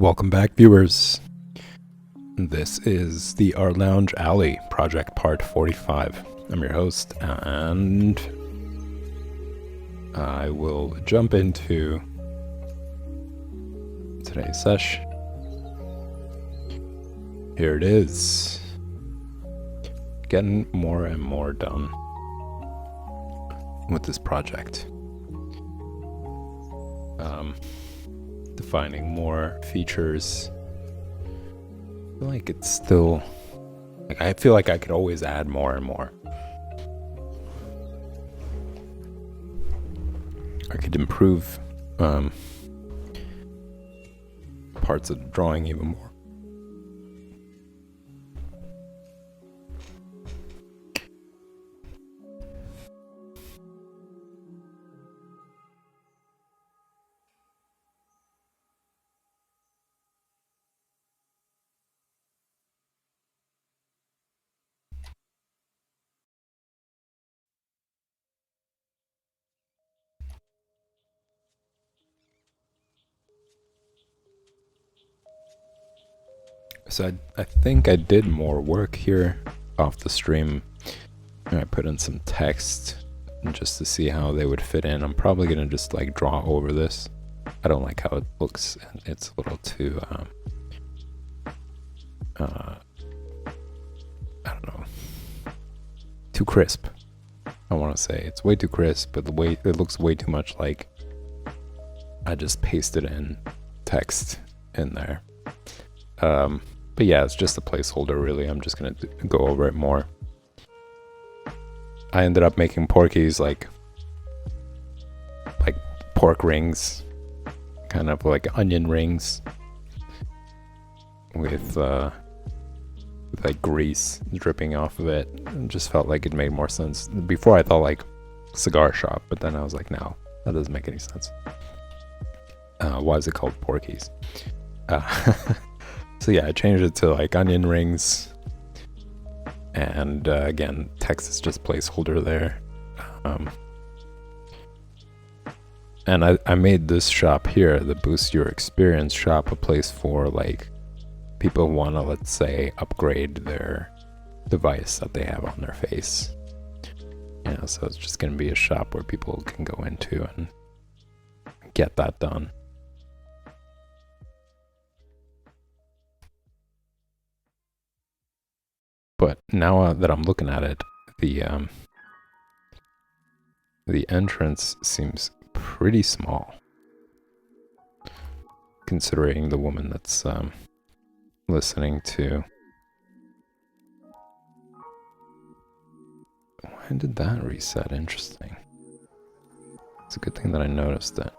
Welcome back, viewers. This is the Art Lounge Alley Project Part 45. I'm your host, and I will jump into today's sesh. Here it is. Getting more and more done with this project. Defining more features. I feel like it's still... I feel like I could always add more and more. I could improve parts of the drawing even more. So I think I did more work here off the stream. I put in some text just to see how they would fit in. I'm probably going to just like draw over this. I don't like how it looks. It's a little too, I don't know, too crisp. I want to say it's way too crisp, but the way it looks way too much like I just pasted in text in there. But yeah, it's just a placeholder, really. I'm just going to go over it more. I ended up making porkies like pork rings, kind of like onion rings with like grease dripping off of it. It just felt like it made more sense. Before I thought like cigar shop, but then I was like, no, that doesn't make any sense. Why is it called porkies? So yeah, I changed it to like onion rings, and again, text is just placeholder there. And I made this shop here, the Boost Your Experience shop, a place for like people who want to, let's say, upgrade their device that they have on their face. Yeah, so it's just going to be a shop where people can go into and get that done. But now that I'm looking at it, the entrance seems pretty small, considering the woman that's listening to. Why did that reset? Interesting. It's a good thing that I noticed it.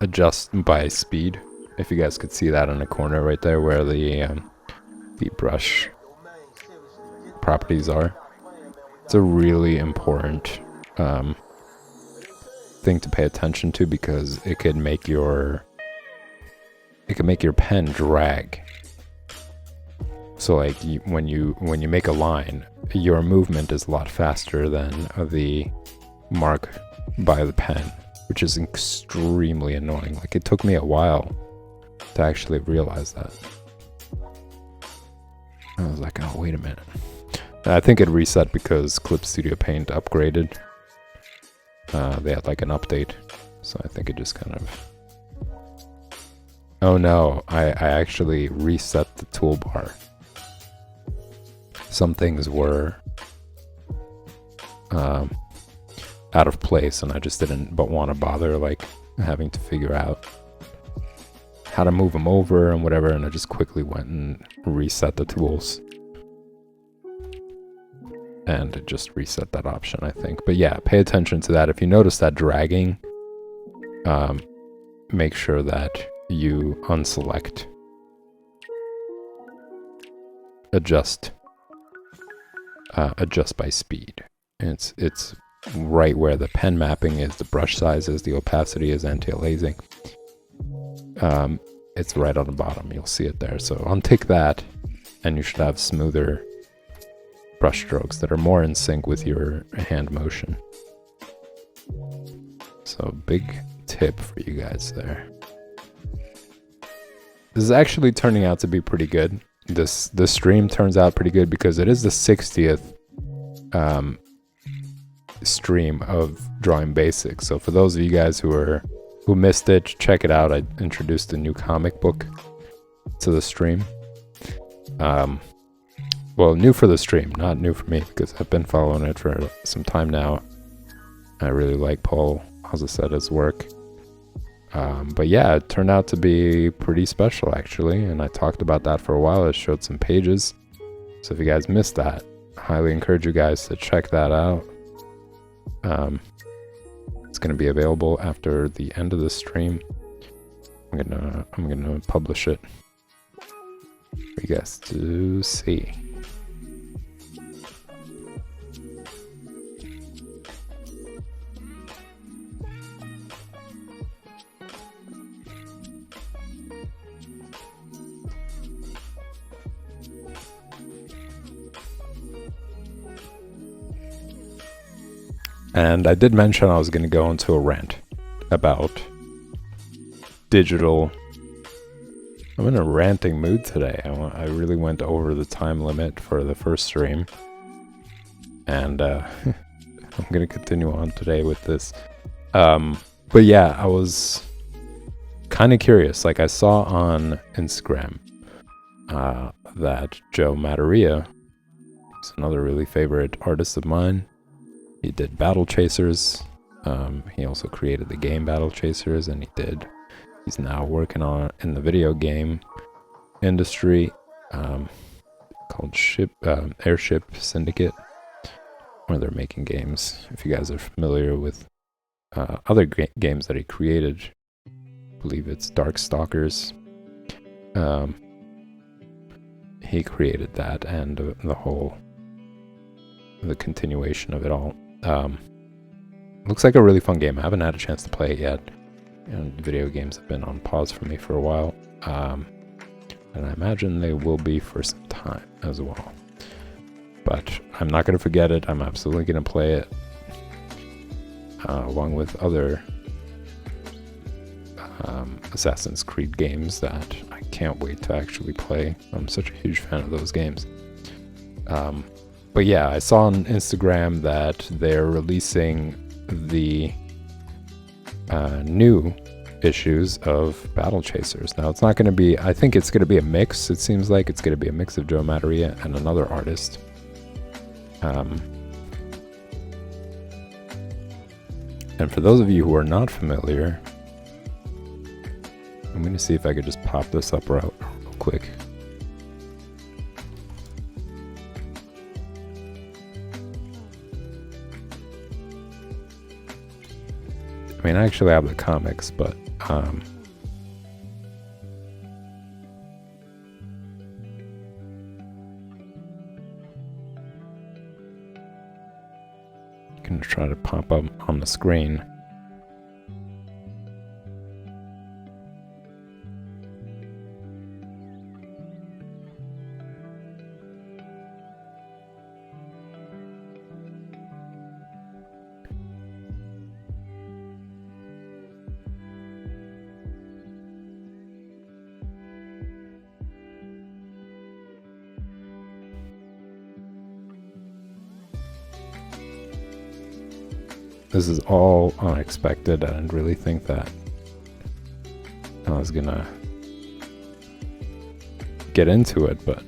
Adjust by speed. If you guys could see that in the corner right there where the brush properties are. It's a really important thing to pay attention to, because it could make your pen drag. So like when you make a line, your movement is a lot faster than the mark by the pen, which is extremely annoying. Like, it took me a while to actually realize that. I was like, oh, wait a minute. And I think it reset because Clip Studio Paint upgraded. They had like an update, so I think it just kind of... Oh no, I actually reset the toolbar. Some things were out of place, and I just didn't want to bother like having to figure out how to move them over and whatever, and I just quickly went and reset the tools, and it just reset that option, I think. But yeah, pay attention to that. If you notice that dragging, make sure that you unselect adjust by speed. It's right where the pen mapping is, the brush size is, the opacity is, anti-aliasing. It's right on the bottom. You'll see it there. So untick that, and you should have smoother brush strokes that are more in sync with your hand motion. So big tip for you guys there. This is actually turning out to be pretty good. This stream turns out pretty good because it is the 60th stream of Drawing Basics. So for those of you guys who missed it, check it out. I introduced a new comic book to the stream. Well, new for the stream, not new for me, because I've been following it for some time now. I really like Paul Azaceta's work. But yeah, it turned out to be pretty special, actually, and I talked about that for a while. I showed some pages. So if you guys missed that, I highly encourage you guys to check that out. It's going to be available after the end of the stream. I'm gonna publish it for you guys to see. And I did mention I was going to go into a rant about digital. I'm in a ranting mood today. I really went over the time limit for the first stream. And I'm going to continue on today with this. But yeah, I was kind of curious. Like, I saw on Instagram that Joe Madureira is another really favorite artist of mine. He did Battle Chasers. He also created the game Battle Chasers, and he's now working on in the video game industry called Airship Syndicate, where they're making games. If you guys are familiar with other games that he created, I believe it's Darkstalkers. He created that and the continuation of it all. Looks like a really fun game. I haven't had a chance to play it yet. Video games have been on pause for me for a while. And I imagine they will be for some time as well. But I'm not going to forget it. I'm absolutely going to play it. Along with other Assassin's Creed games that I can't wait to actually play. I'm such a huge fan of those games. But yeah, I saw on Instagram that they're releasing the new issues of Battle Chasers. Now, it's not going to be, I think it's going to be a mix. It seems like it's going to be a mix of Joe Madureira and another artist. And for those of you who are not familiar, I'm going to see if I could just pop this up real quick. I mean, I actually have the comics, but I'm gonna try to pop up on the screen. This is all unexpected. I didn't really think that I was gonna get into it, but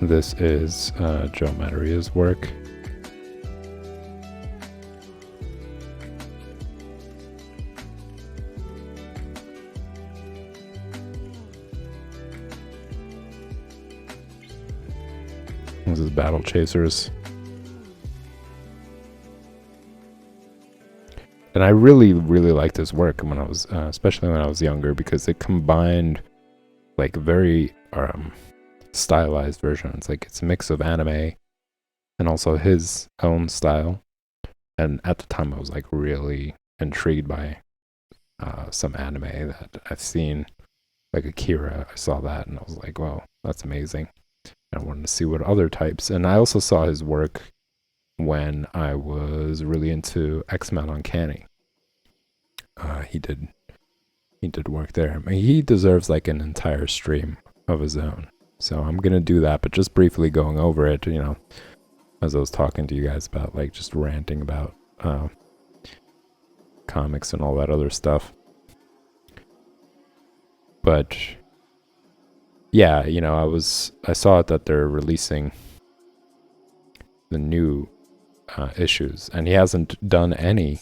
this is Joe Madureira's work. This is Battle Chasers. And I really, really liked his work when I was, especially when I was younger, because it combined like very stylized versions. Like, it's a mix of anime and also his own style. And at the time, I was like really intrigued by some anime that I've seen, like Akira. I saw that and I was like, wow, that's amazing. And I wanted to see what other types. And I also saw his work when I was really into X-Men Uncanny. He did work there. I mean, he deserves like an entire stream of his own. So I'm gonna do that, but just briefly going over it, as I was talking to you guys about, like, just ranting about comics and all that other stuff. But yeah, I saw it that they're releasing the new issues, and he hasn't done any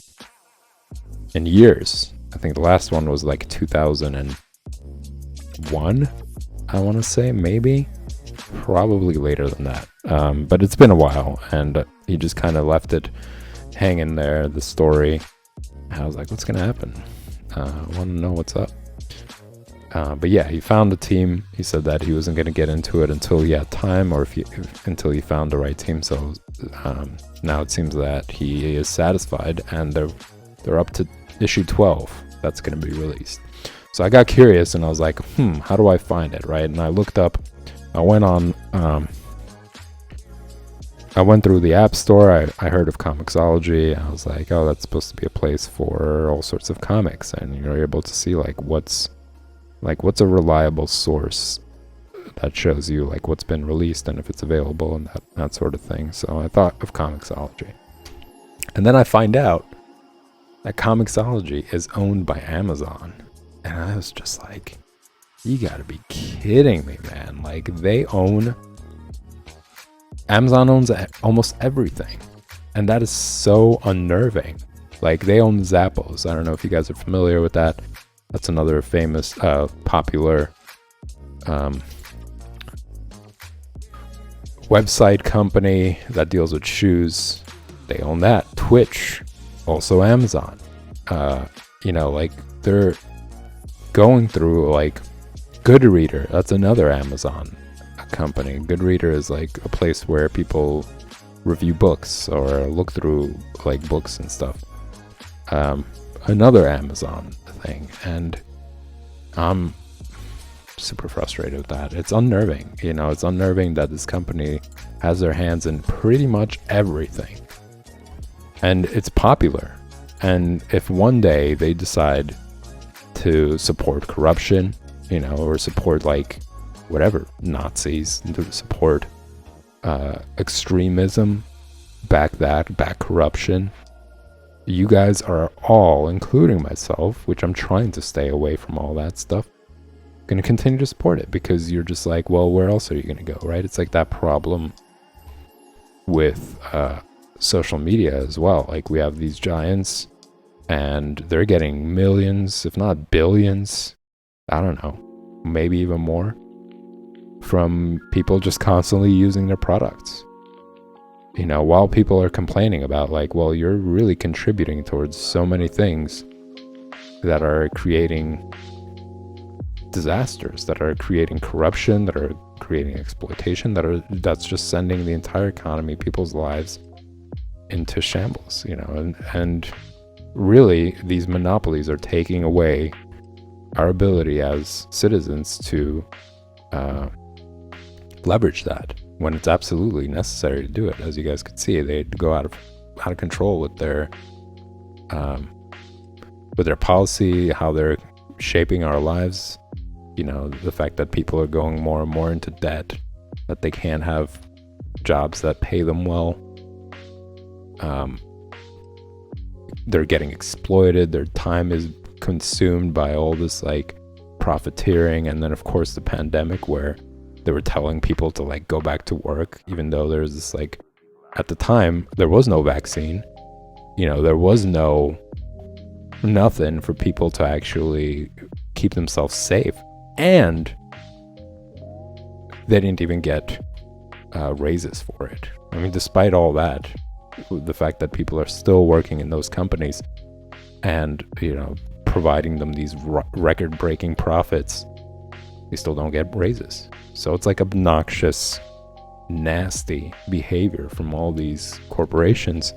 in years. I think the last one was like 2001, I want to say, maybe. Probably later than that. But it's been a while, and he just kind of left it hanging there, the story. I was like, what's going to happen? I want to know what's up. But yeah, he found the team. He said that he wasn't going to get into it until he had time, or until he found the right team. So now it seems that he is satisfied, and they're up to issue 12 that's going to be released. So I got curious, and I was like, how do I find it, right? And I looked up. I went on. I went through the App Store. I heard of Comixology. I was like, oh, that's supposed to be a place for all sorts of comics, and you're able to see what's a reliable source that shows you like what's been released and if it's available and that sort of thing. So I thought of Comixology, and then I find out that Comixology is owned by Amazon, and I was just like, you gotta be kidding me, man. Like, Amazon owns almost everything, and that is so unnerving. Like, they own Zappos. I don't know if you guys are familiar with that. That's another famous, popular website company that deals with shoes. They own that. Twitch, also Amazon. They're going through, like, Goodreader. That's another Amazon company. Goodreader is like a place where people review books or look through like books and stuff. Another Amazon thing, and I'm super frustrated with that. It's unnerving. It's unnerving that this company has their hands in pretty much everything, and it's popular. And if one day they decide to support corruption, or support like whatever, Nazis, to support extremism, back corruption, you guys are all, including myself, which I'm trying to stay away from all that stuff, going to continue to support it, because you're just like, well, where else are you going to go, right? It's like that problem with social media as well. Like, we have these giants, and they're getting millions, if not billions, I don't know, maybe even more, from people just constantly using their products. While people are complaining about, like, well, you're really contributing towards so many things that are creating disasters, that are creating corruption, that are creating exploitation, that's just sending the entire economy, people's lives, into shambles. And really, these monopolies are taking away our ability as citizens to leverage that when it's absolutely necessary to do it. As you guys could see, they go out of control with their policy, how they're shaping our lives. The fact that people are going more and more into debt, that they can't have jobs that pay them well. They're getting exploited. Their time is consumed by all this like profiteering, and then of course the pandemic, where they were telling people to like go back to work, even though there's this like, at the time there was no vaccine, there was nothing for people to actually keep themselves safe, and they didn't even get raises for it. I mean, despite all that, the fact that people are still working in those companies and providing them these record-breaking profits, they still don't get raises. So it's like obnoxious nasty behavior from all these corporations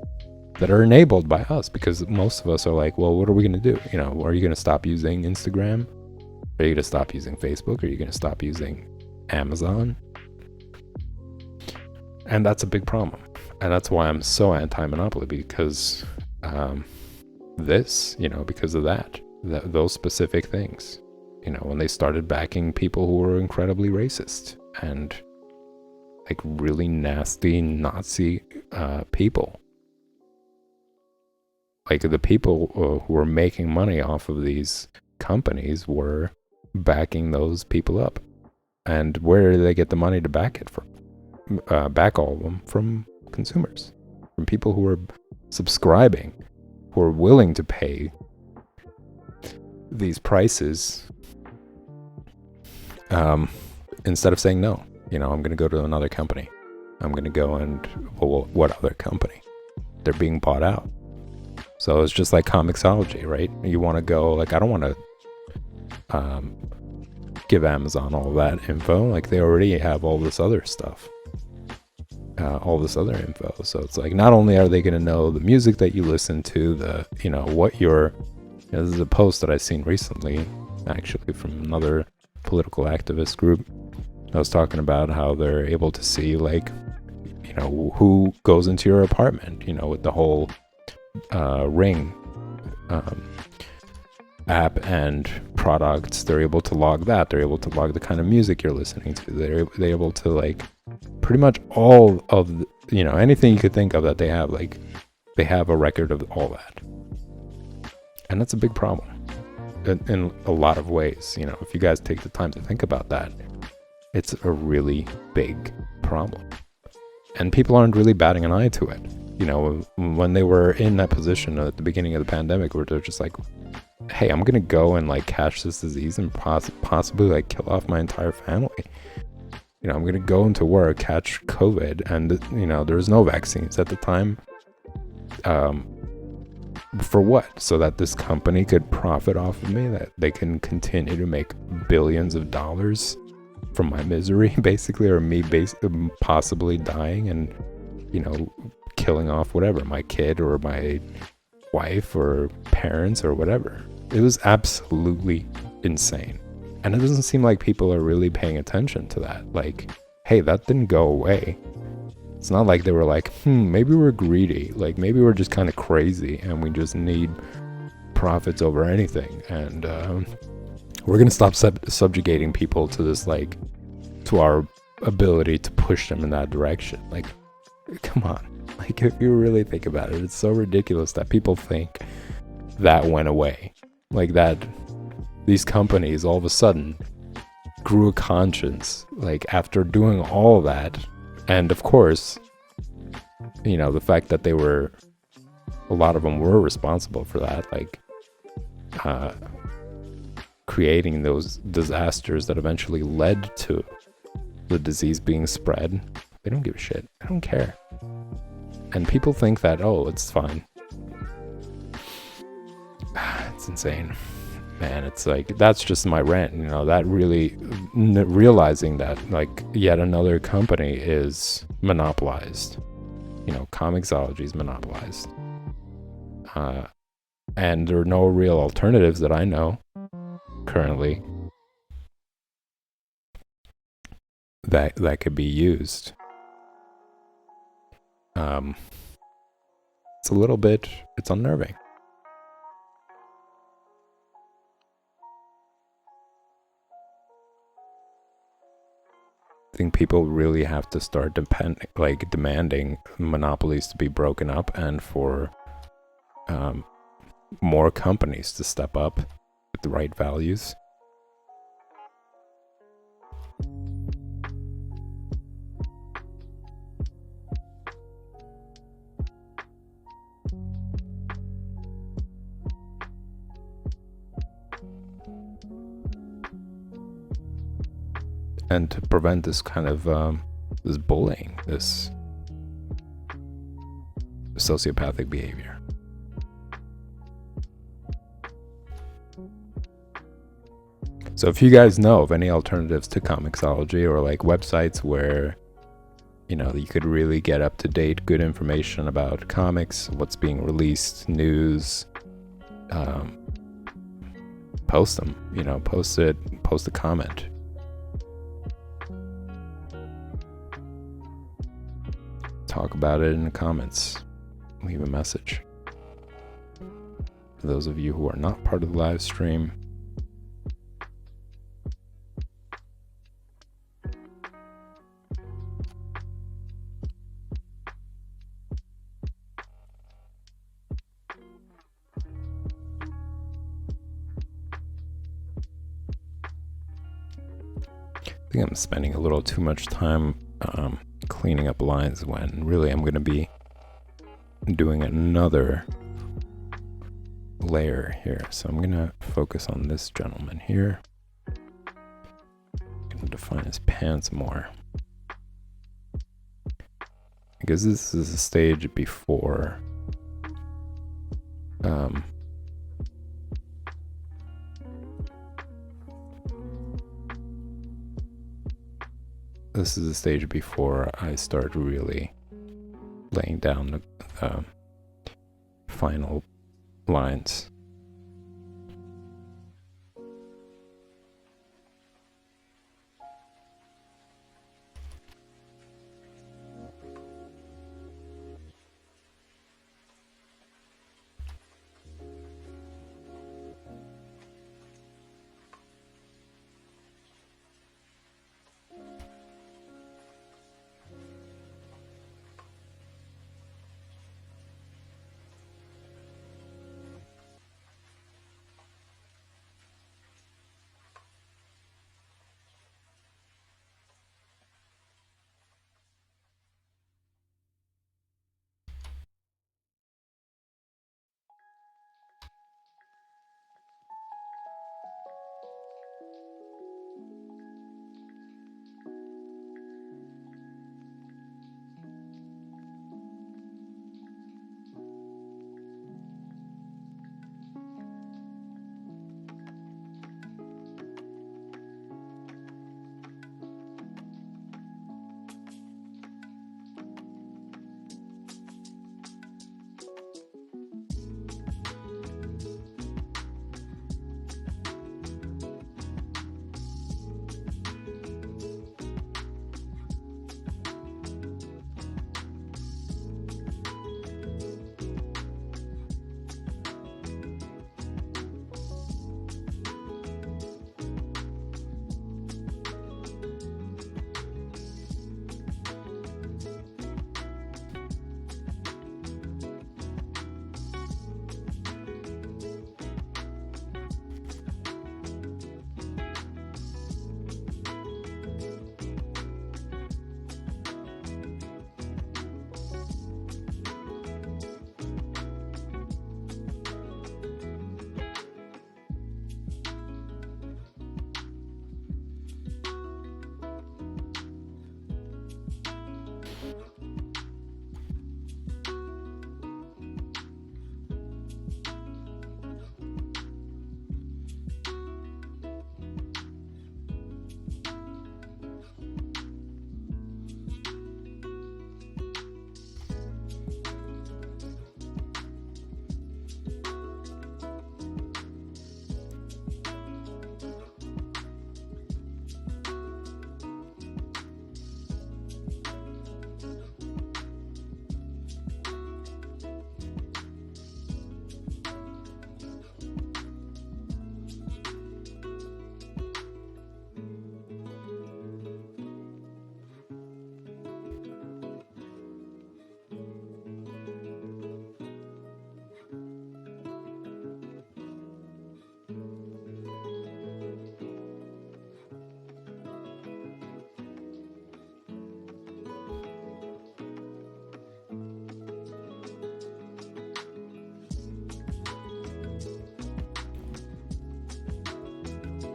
that are enabled by us, because most of us are like, well, what are we going to do? You know, are you going to stop using Instagram? Are you going to stop using Facebook? Are you going to stop using Amazon? And that's a big problem. And that's why I'm so anti-monopoly, because because of those specific things. You know, when they started backing people who were incredibly racist and like really nasty Nazi people. Like the people who were making money off of these companies were backing those people up. And where do they get the money to back it from? Back all of them from consumers, from people who are subscribing, who are willing to pay these prices instead of saying no. You know, I'm going to go to another company. I'm going to go and, well, what other company? They're being bought out. So it's just like Comixology, right? You want to go, like, I don't want to give Amazon all that info. Like, they already have all this other stuff. All this other info. So it's like, not only are they going to know the music that you listen to, this is a post that I've seen recently, actually, from another political activist group. I was talking about how they're able to see, like, you know, who goes into your apartment, you know, with the whole Ring app and products. They're able to log that. They're able to log the kind of music you're listening to. They're able to, like, pretty much all of the, you know, anything you could think of that they have, like, they have a record of all that. And that's a big problem in a lot of ways. You know, if you guys take the time to think about that, it's a really big problem. And people aren't really batting an eye to it. You know, when they were in that position at the beginning of the pandemic, where they're just like, hey, I'm going to go and, like, catch this disease and possibly, like, kill off my entire family. You know, I'm going to go into work, catch COVID, and, you know, there was no vaccines at the time. For what? So that this company could profit off of me, that they can continue to make billions of dollars from my misery, basically, or me possibly dying and, you know, killing off whatever, my kid or my wife or parents or whatever. It was absolutely insane. And it doesn't seem like people are really paying attention to that. Like, hey, that didn't go away. It's not like they were like, maybe we're greedy. Like, maybe we're just kind of crazy and we just need profits over anything. And we're going to stop subjugating people to this, like, to our ability to push them in that direction. Like, come on. Like, if you really think about it, it's so ridiculous that people think that went away. Like, that these companies all of a sudden grew a conscience, like, after doing all that. And of course, you know, the fact that a lot of them were responsible for that, like, creating those disasters that eventually led to the disease being spread. They don't give a shit. They don't care. And people think that, oh, it's fine. It's insane. Man, it's like, that's just my rant, you know, that really realizing that, like, yet another company is monopolized. You know, Comixology is monopolized. And there are no real alternatives that I know currently that could be used. It's unnerving. I think people really have to start demanding monopolies to be broken up, and for more companies to step up with the right values. And to prevent this kind of this bullying, this sociopathic behavior. So if you guys know of any alternatives to Comixology, or like websites where you know, you could really get up to date, good information about comics, what's being released, news. Post them, you know, post a comment. Talk about it in the comments. Leave a message. For those of you who are not part of the live stream, I think I'm spending a little too much time cleaning up lines when really I'm going to be doing another layer here. So I'm going to focus on this gentleman here. I'm going to define his pants more, because this is a stage before this is the stage before I start really laying down the final lines.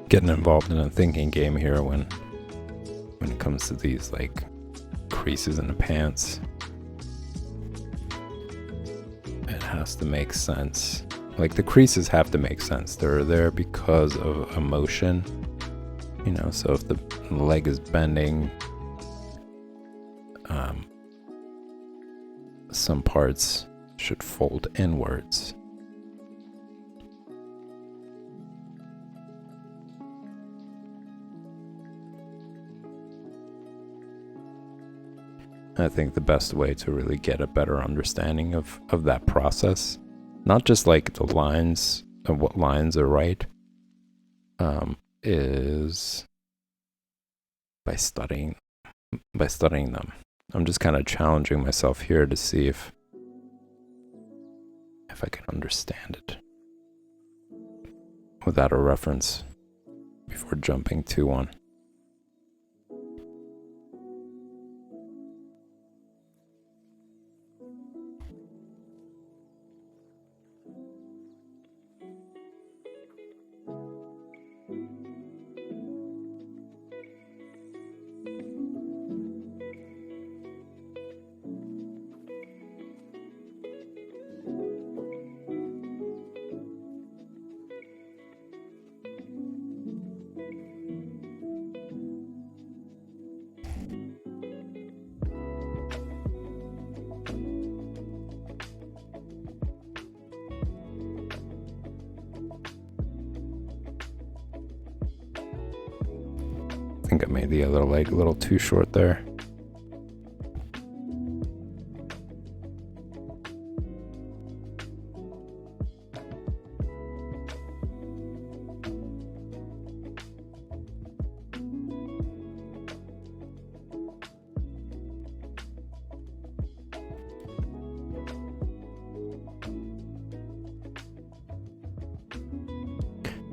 Getting involved in a thinking game here when it comes to these like creases in the pants. It has to make sense. Like the creases have to make sense. They're there because of emotion. You know, so if the leg is bending, some parts should fold inwards. I think the best way to really get a better understanding of that process, not just like the lines and what lines are right, is by studying them. I'm just kind of challenging myself here to see if I can understand it without a reference before jumping to one. I think I made the other leg a little too short there.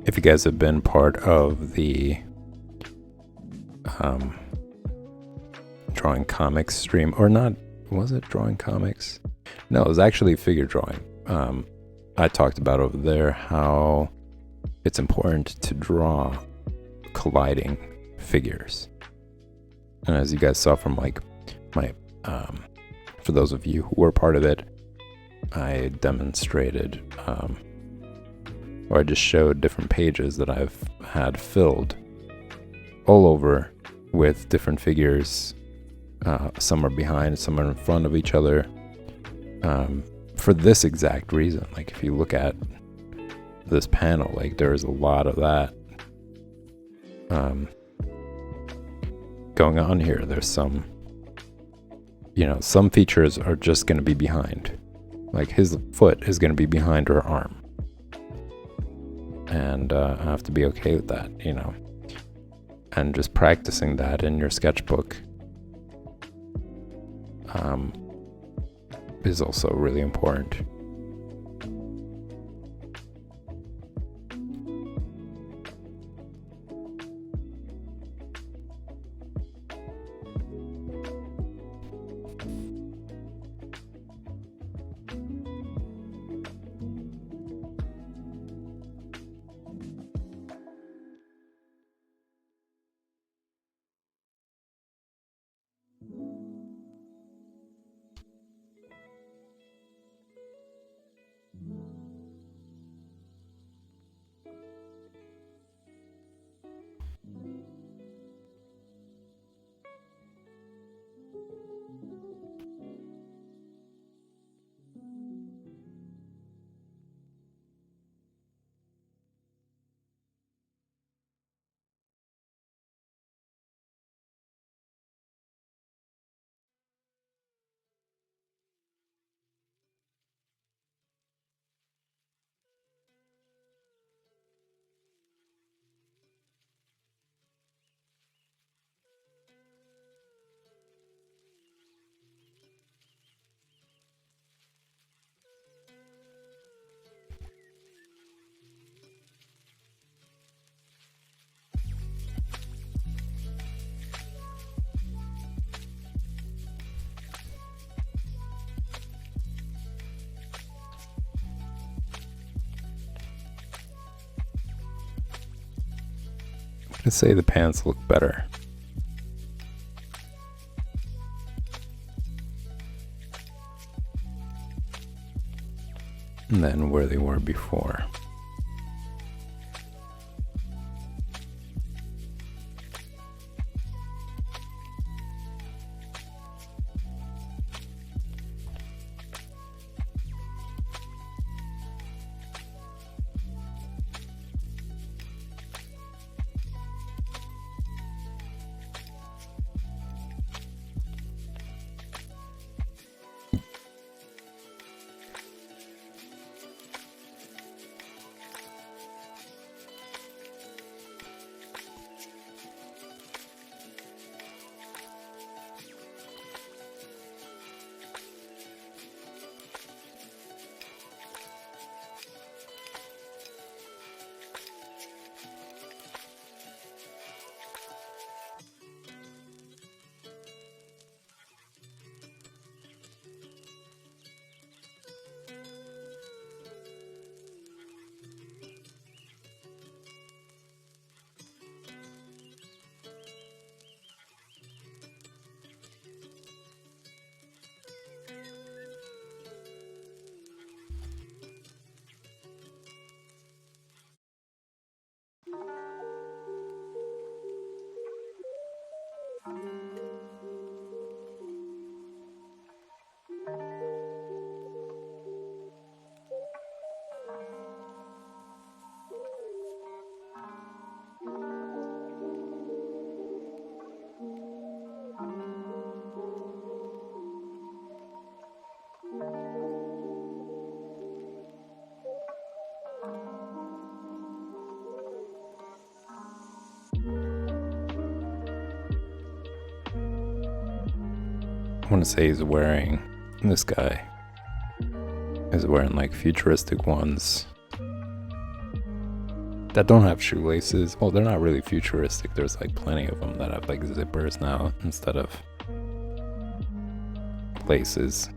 If you guys have been part of the drawing comics stream, or not, was it drawing comics? No, it was actually figure drawing. I talked about over there how it's important to draw colliding figures. And as you guys saw from like my, for those of you who were part of it, I demonstrated, or I just showed different pages that I've had filled all over with different figures. Some are behind, some are in front of each other. For this exact reason, like if you look at this panel, like there is a lot of that going on here. There's some, some features are just going to be behind. Like his foot is going to be behind her arm. And I have to be okay with that, And just practicing that in your sketchbook is also really important. I'd say the pants look better. Than where they were before. I want to say he's wearing, this guy is wearing like futuristic ones that don't have shoelaces. Well, they're not really futuristic. There's like plenty of them that have like zippers now instead of laces.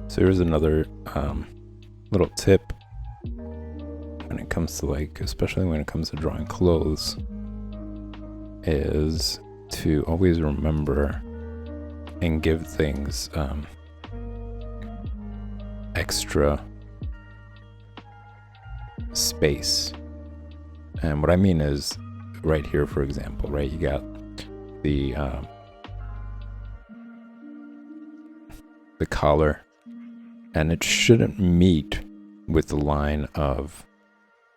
So here's another little tip when it comes to like, especially when it comes to drawing clothes, is to always remember and give things extra space. And what I mean is, right here, for example, right, you got the collar, and it shouldn't meet with the line of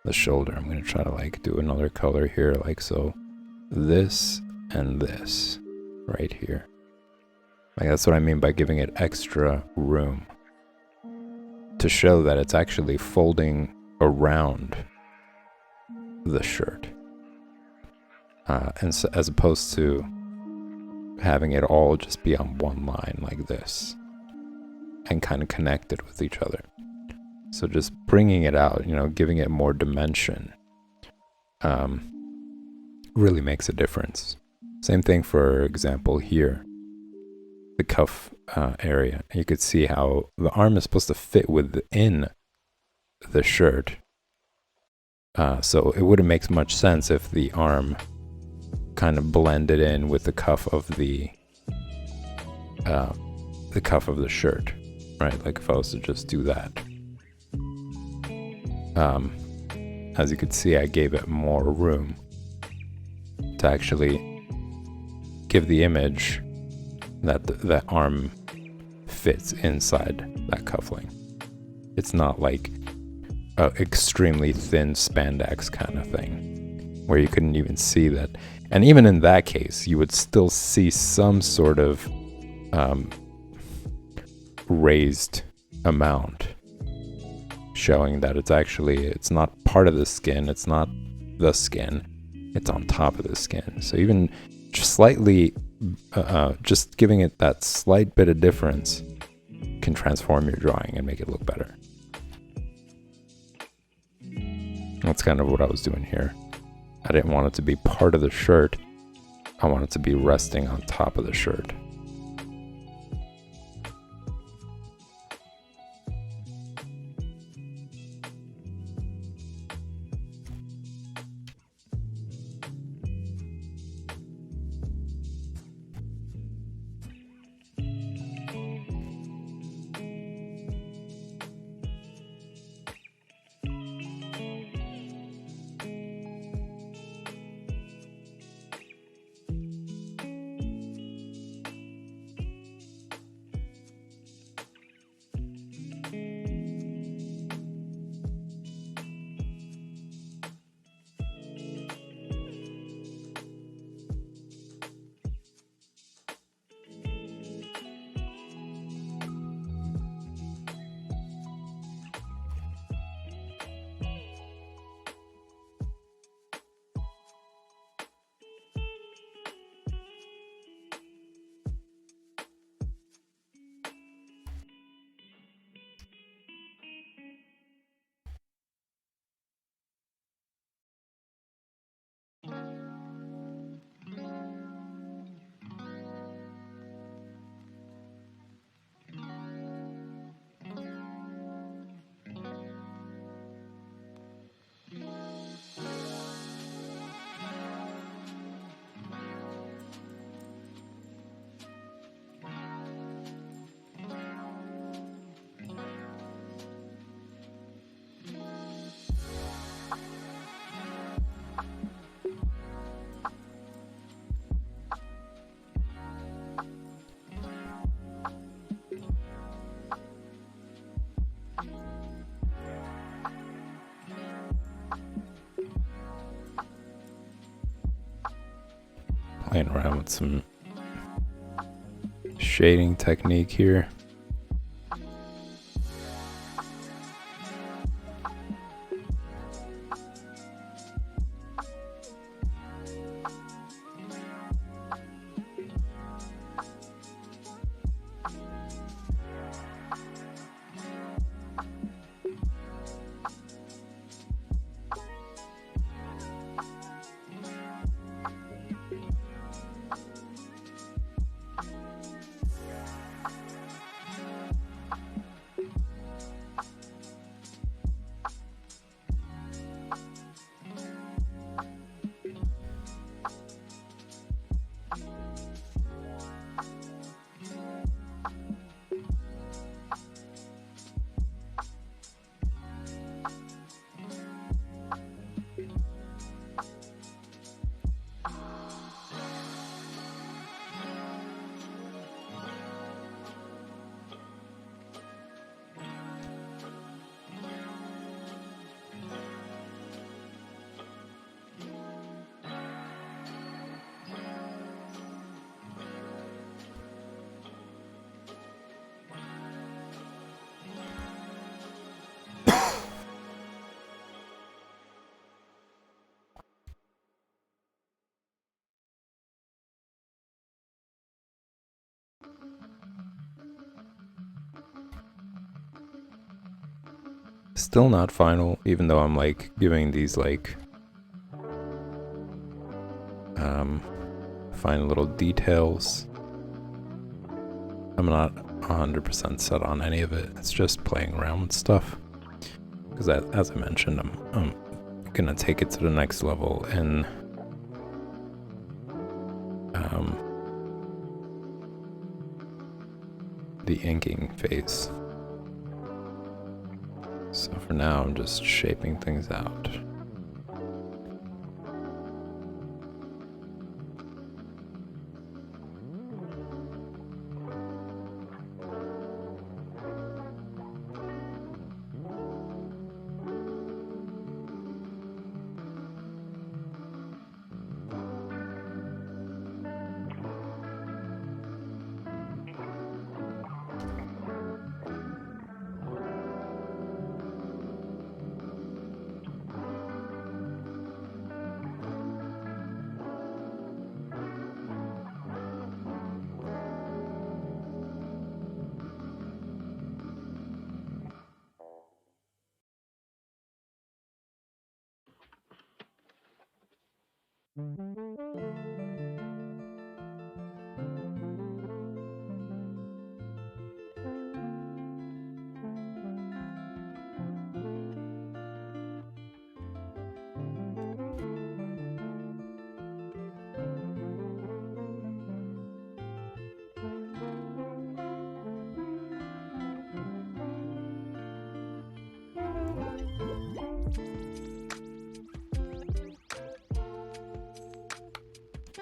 the shoulder. I'm going to try to like do another color here, like so. This and this right here. Like that's what I mean by giving it extra room to show that it's actually folding around the shirt. And so, as opposed to having it all just be on one line like this and kind of connected with each other. So just bringing it out, you know, giving it more dimension, really makes a difference. Same thing, for example, here, the cuff area. You could see how the arm is supposed to fit within the shirt. So it wouldn't make much sense if the arm kind of blended in with the cuff of the shirt, right? Like if I was to just do that. As you could see, I gave it more room to actually give the image that that arm fits inside that cuffling. It's not like an extremely thin spandex kind of thing where you couldn't even see that. And even in that case, you would still see some sort of raised amount showing that it's not part of the skin, it's not the skin, it's on top of the skin. So even just slightly, just giving it that slight bit of difference can transform your drawing and make it look better. That's kind of what I was doing here. I didn't want it to be part of the shirt. I want it to be resting on top of the shirt. playing around with some shading technique here. Still not final, even though I'm like giving these like fine little details. I'm not 100% set on any of it. It's just playing around with stuff. Because as I mentioned, I'm gonna take it to the next level in the inking phase. So for now, I'm just shaping things out.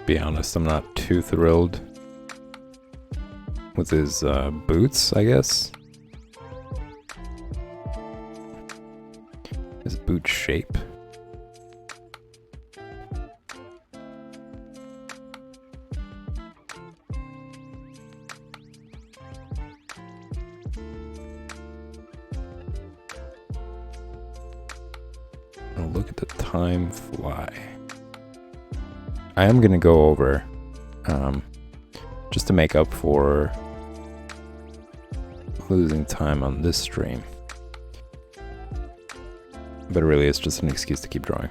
Be honest, I'm not too thrilled with his boots, I guess. His boot shape. Oh, look at the time fly. I am going to go over, just to make up for losing time on this stream. But really, it's just an excuse to keep drawing.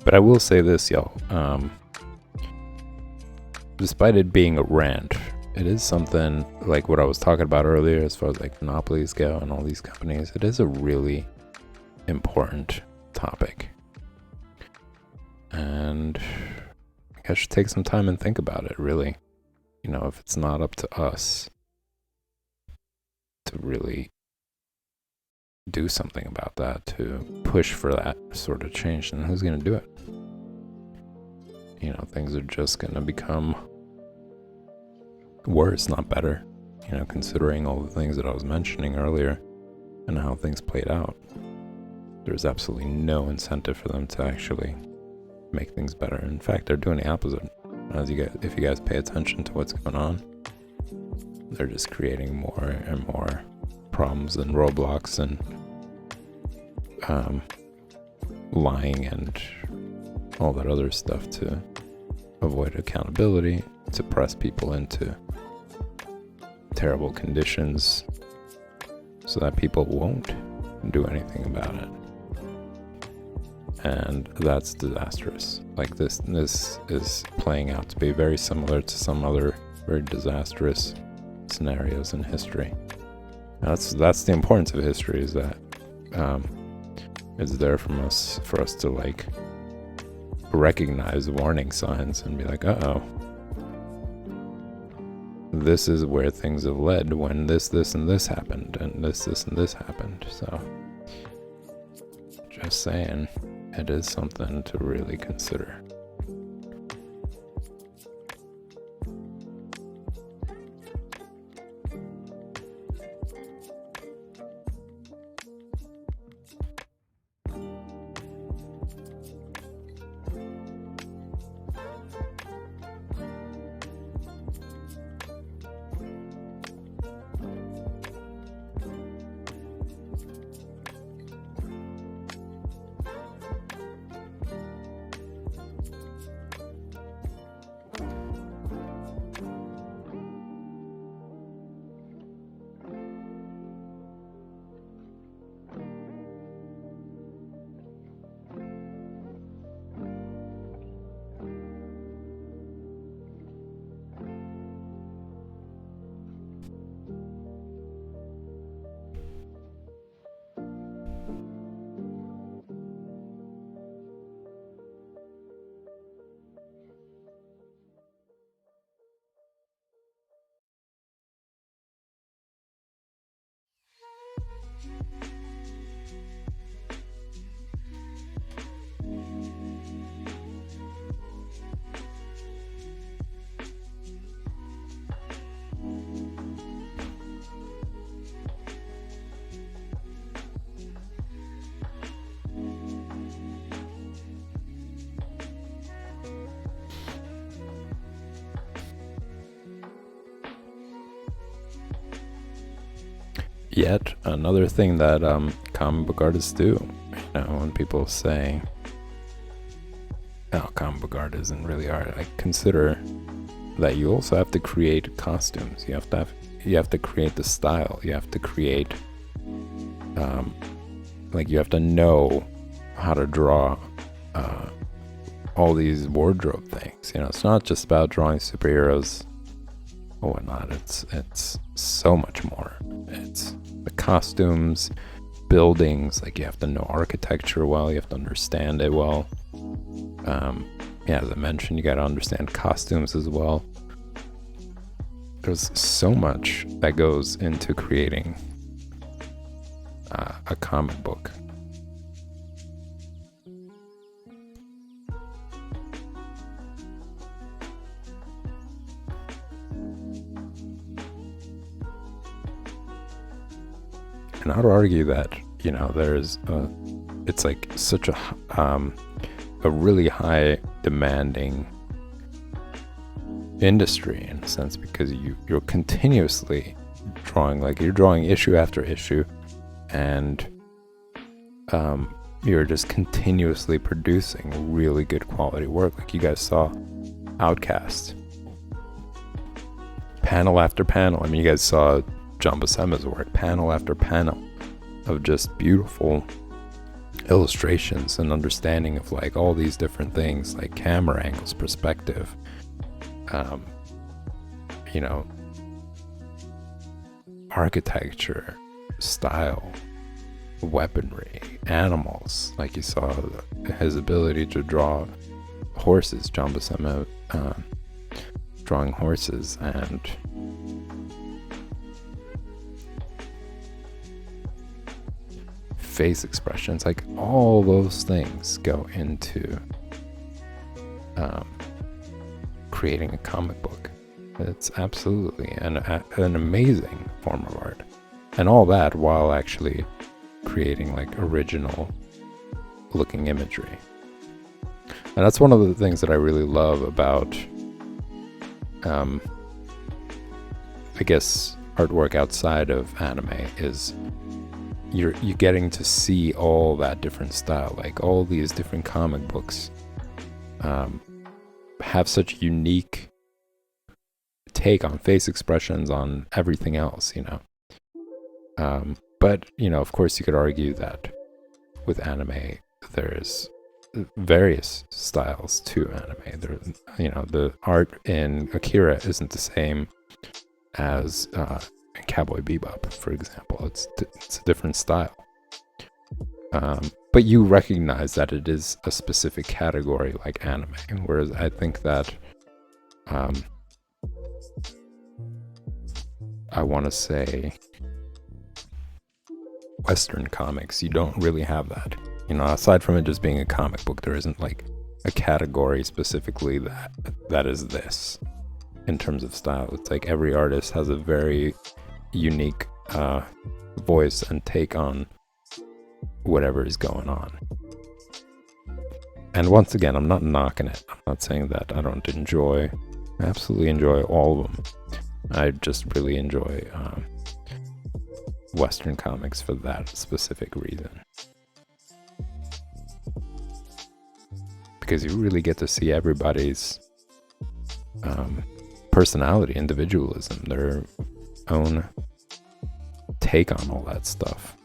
But I will say this, y'all. Despite it being a rant, it is something like what I was talking about earlier as far as like monopolies go and all these companies. It is a really important topic. And I should take some time and think about it, really. You know, if it's not up to us to really do something about that, to push for that sort of change, then who's going to do it? You know, things are just going to become worse, not better. You know, considering all the things that I was mentioning earlier and how things played out, there's absolutely no incentive for them to actually make things better. In fact, they're doing the opposite. If you guys pay attention to what's going on, they're just creating more and more problems and roadblocks and lying and all that other stuff to avoid accountability, to press people into terrible conditions so that people won't do anything about it. And that's disastrous. Like this is playing out to be very similar to some other very disastrous scenarios in history. That's the importance of history, is that it's there for us to like recognize warning signs and be like, uh-oh, this is where things have led when this and this happened, and this and this happened. So just saying, it is something to really consider. Yet another thing that comic book artists do, you know, when people say, "Oh, comic book art isn't really art," I consider that you also have to create costumes. You have to create the style. You have to create, you have to know how to draw all these wardrobe things. You know, it's not just about drawing superheroes or whatnot. It's so much more. It's the costumes, buildings. Like, you have to know architecture well. You have to understand it well. As I mentioned, you got to understand costumes as well. There's so much that goes into creating a comic book. And I would argue that, you know, it's like such a really high demanding industry in a sense, because you're continuously drawing, like you're drawing issue after issue, and you're just continuously producing really good quality work. Like you guys saw Outcast, panel after panel. I mean, you guys saw John Buscema's work, panel after panel of just beautiful illustrations and understanding of like all these different things, like camera angles, perspective, you know, architecture, style, weaponry, animals. Like you saw his ability to draw horses, John Buscema drawing horses, and face expressions, like all those things go into creating a comic book. It's absolutely an amazing form of art, and all that while actually creating like original looking imagery. And that's one of the things that I really love about I guess artwork outside of anime is you're getting to see all that different style, like all these different comic books have such unique take on face expressions, on everything else, you know. But you know, of course, you could argue that with anime, there's various styles to anime. There, you know, the art in Akira isn't the same as in Cowboy Bebop, for example. It's a different style. But you recognize that it is a specific category like anime, whereas I think that I want to say Western comics, you don't really have that. You know, aside from it just being a comic book, there isn't like a category specifically that is this in terms of style. It's like every artist has a very unique voice and take on whatever is going on. And once again, I'm not knocking it. I'm not saying that I don't enjoy. I absolutely enjoy all of them. I just really enjoy Western comics for that specific reason. Because you really get to see everybody's personality, individualism, their own take on all that stuff.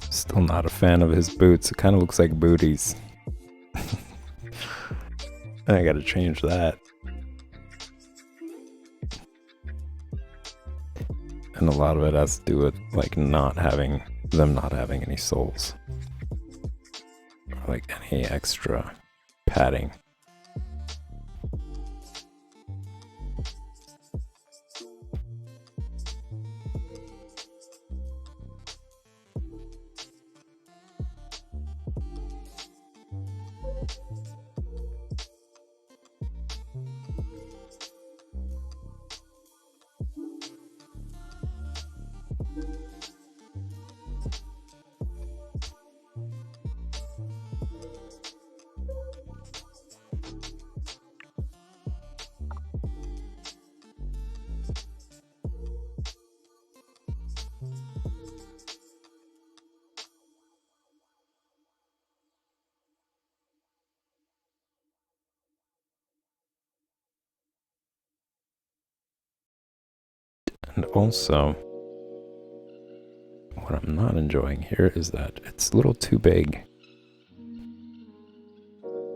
Still not a fan of his boots. It kind of looks like booties. I gotta change that. And a lot of it has to do with like not having any soles, or like any extra padding. And also, what I'm not enjoying here is that it's a little too big.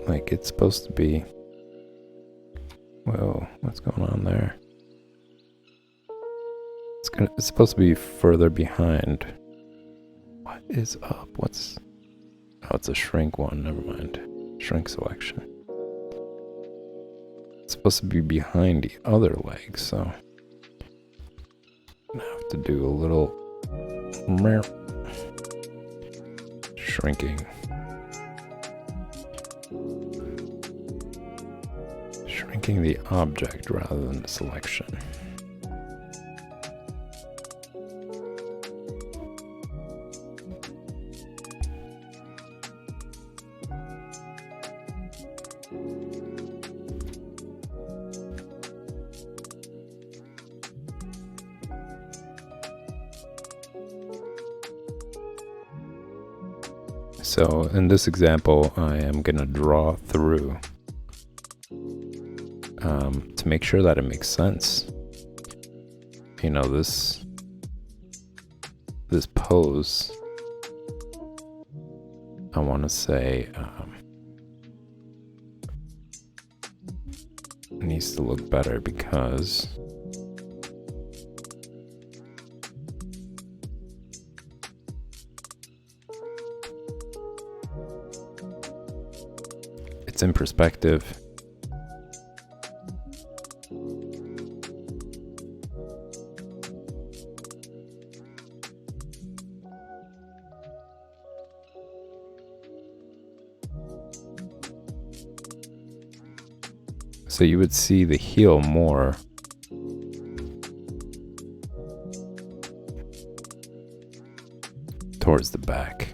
Like, it's supposed to be... Whoa, what's going on there? It's supposed to be further behind. What is up? What's... Oh, it's a shrink one, never mind. Shrink selection. It's supposed to be behind the other leg, so... I have to do a little... shrinking. Shrinking the object rather than the selection. So in this example, I am going to draw through to make sure that it makes sense. You know, this pose, I want to say, needs to look better because it's in perspective. So you would see the heel more towards the back.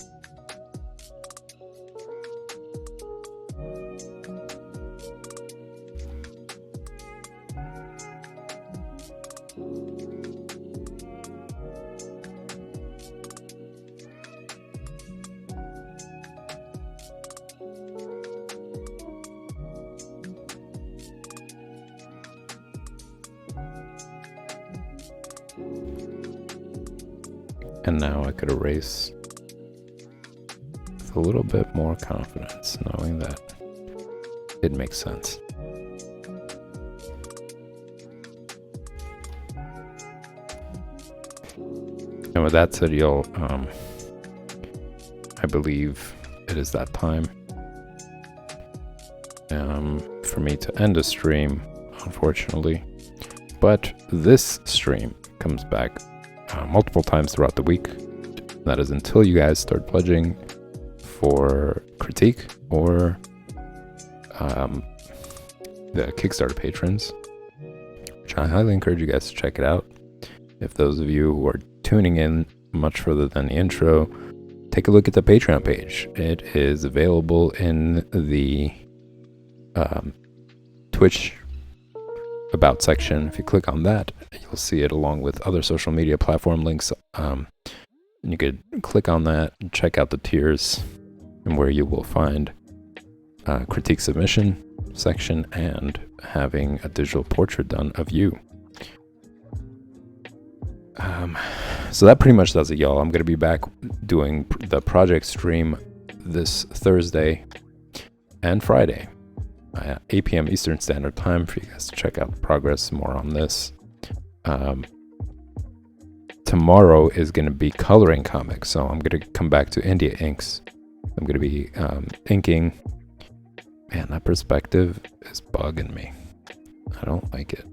And now I could erase with a little bit more confidence, knowing that it makes sense. And with that said, y'all, I believe it is that time for me to end the stream, unfortunately. But this stream comes back multiple times throughout the week. That is until you guys start pledging for Critique or the Kickstarter patrons, which I highly encourage you guys to check it out. If those of you who are tuning in much further than the intro, take a look at the Patreon page. It is available in the Twitch About section. If you click on that, you'll see it along with other social media platform links. You could click on that and check out the tiers, and where you will find critique submission section and having a digital portrait done of you. So that pretty much does it, y'all. I'm going to be back doing the project stream this Thursday and Friday at 8 p.m. Eastern Standard Time for you guys to check out the progress more on this. Tomorrow is going to be coloring comics, so I'm going to come back to India Inks. I'm going to be inking. Man, that perspective is bugging me. I don't like it.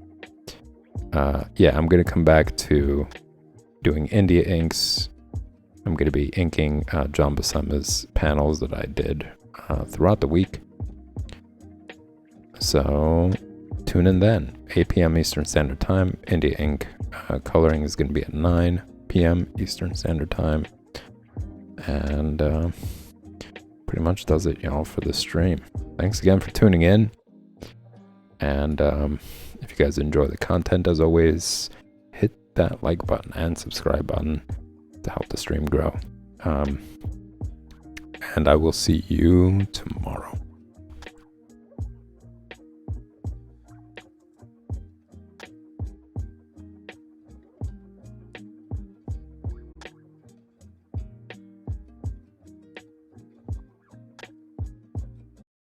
Yeah, I'm going to come back to doing India Inks. I'm going to be inking John Buscema's panels that I did throughout the week. So tune in then. 8 p.m. Eastern Standard Time. India Ink coloring is going to be at 9 p.m. Eastern Standard Time. And pretty much does it, y'all, for this stream. Thanks again for tuning in. And if you guys enjoy the content, as always, hit that like button and subscribe button to help the stream grow. And I will see you tomorrow.